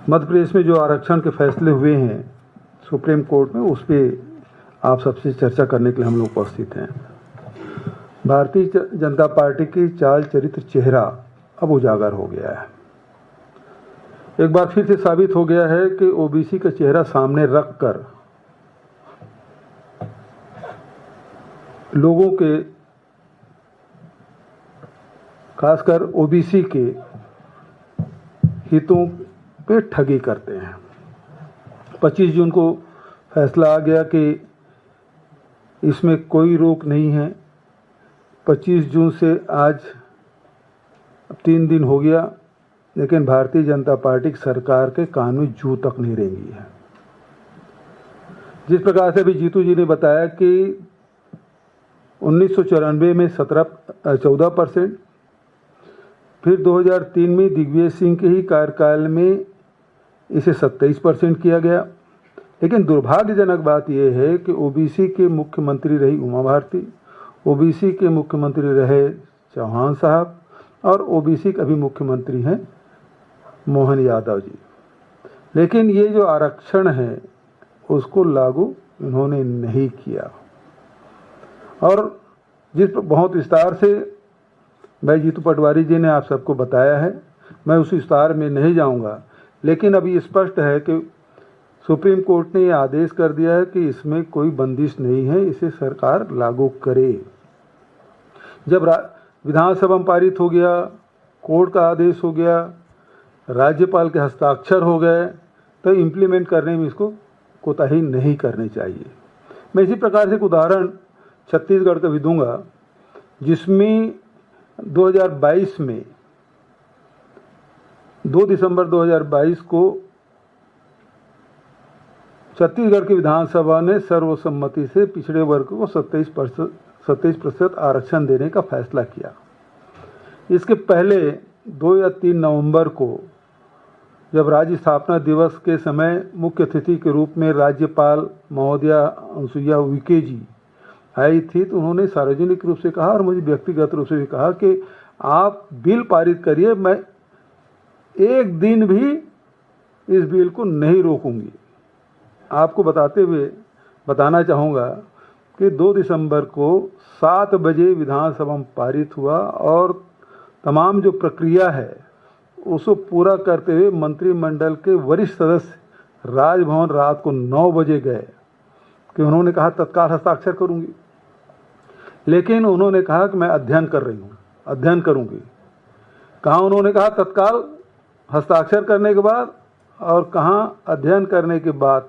मध्य प्रदेश में जो आरक्षण के फैसले हुए हैं सुप्रीम कोर्ट में, उस पर आप सबसे चर्चा करने के लिए हम लोग उपस्थित हैं। भारतीय जनता पार्टी की चाल चरित्र चेहरा अब उजागर हो गया है। एक बार फिर से साबित हो गया है कि ओबीसी का चेहरा सामने रखकर लोगों के, खासकर ओबीसी के हितों पे ठगी करते हैं। 25 जून को फैसला आ गया कि इसमें कोई रोक नहीं है। 25 जून से आज 3 दिन हो गया, लेकिन भारतीय जनता पार्टी की सरकार के कान में जू तक नहीं रेंगी है। जिस प्रकार से अभी जीतू जी ने बताया कि 1994 में 14%, फिर 2003 में दिग्विजय सिंह के ही कार्यकाल में इसे 27% किया गया। लेकिन दुर्भाग्यजनक बात यह है कि ओबीसी के मुख्यमंत्री रही उमा भारती, ओबीसी के मुख्यमंत्री रहे चौहान साहब, और ओबीसी के अभी मुख्यमंत्री हैं मोहन यादव जी। लेकिन ये जो आरक्षण है उसको लागू इन्होंने नहीं किया। और जिस बहुत विस्तार से भाई जीतू पटवारी जी ने आप सबको बताया है, मैं उस विस्तार में नहीं जाऊंगा। लेकिन अभी स्पष्ट है कि सुप्रीम कोर्ट ने यह आदेश कर दिया है कि इसमें कोई बंदिश नहीं है, इसे सरकार लागू करे। जब विधानसभा में पारित हो गया, कोर्ट का आदेश हो गया, राज्यपाल के हस्ताक्षर हो गए, तो इम्प्लीमेंट करने में इसको कोताही नहीं करनी चाहिए। मैं इसी प्रकार से एक उदाहरण छत्तीसगढ़ का भी दूंगा, जिसमें 2022 में 2 दिसंबर 2022 को छत्तीसगढ़ की विधानसभा ने सर्वसम्मति से पिछड़े वर्ग को 27% आरक्षण देने का फैसला किया। इसके पहले 2 या 3 नवंबर को जब राज्य स्थापना दिवस के समय मुख्य अतिथि के रूप में राज्यपाल महोदया अनुसुईया उइके जी आई थी, तो उन्होंने सार्वजनिक रूप से कहा और मुझे व्यक्तिगत रूप से भी कहा कि आप बिल पारित करिए, मैं एक दिन भी इस बिल को नहीं रोकूंगी। आपको बताते हुए बताना चाहूँगा कि 2 दिसंबर को 7 बजे विधानसभा में पारित हुआ और तमाम जो प्रक्रिया है उसको पूरा करते हुए मंत्रिमंडल के वरिष्ठ सदस्य राजभवन रात को 9 बजे गए कि उन्होंने कहा तत्काल हस्ताक्षर करूंगी। लेकिन उन्होंने कहा कि मैं अध्ययन कर रही हूँ, अध्ययन करूंगी। कहाँ उन्होंने कहा तत्काल हस्ताक्षर करने के बाद और कहाँ अध्ययन करने के बाद।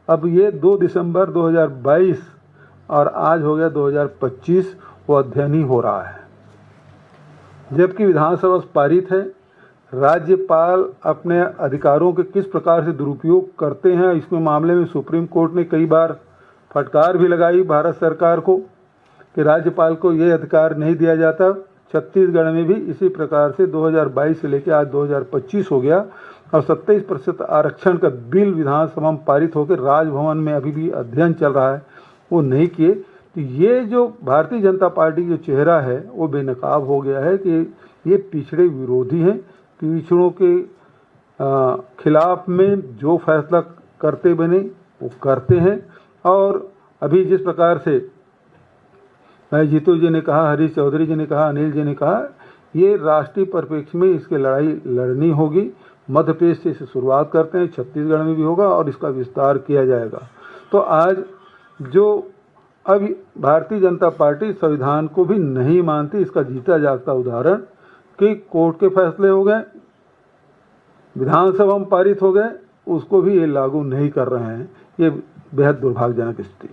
अब ये 2 दिसंबर 2022 और आज हो गया 2025, वो अध्ययन ही हो रहा है। जबकि विधानसभा पारित है, राज्यपाल अपने अधिकारों के किस प्रकार से दुरुपयोग करते हैं, इसमें मामले में सुप्रीम कोर्ट ने कई बार फटकार भी लगाई भारत सरकार को कि राज्यपाल को ये अधिकार नहीं दिया जाता। छत्तीसगढ़ में भी इसी प्रकार से 2022 से लेकर आज 2025 हो गया और 27% आरक्षण का बिल विधानसभा में पारित होकर राजभवन में अभी भी अध्ययन चल रहा है, वो नहीं किए। तो ये जो भारतीय जनता पार्टी जो चेहरा है वो बेनकाब हो गया है कि ये पिछड़े विरोधी हैं। पिछड़ों के खिलाफ में जो फैसला करते बने वो करते हैं। और अभी जिस प्रकार से जीतू जी ने कहा, हरीश चौधरी जी ने कहा, अनिल जी ने कहा, ये राष्ट्रीय परिप्रेक्ष्य में इसकी लड़ाई लड़नी होगी। मध्य प्रदेश से इसे शुरुआत करते हैं, छत्तीसगढ़ में भी होगा और इसका विस्तार किया जाएगा। तो आज जो अब भारतीय जनता पार्टी संविधान को भी नहीं मानती, इसका जीता जागता उदाहरण कि कोर्ट के फैसले हो गए, विधानसभा में पारित हो गए, उसको भी ये लागू नहीं कर रहे हैं। ये बेहद दुर्भाग्यजनक स्थिति।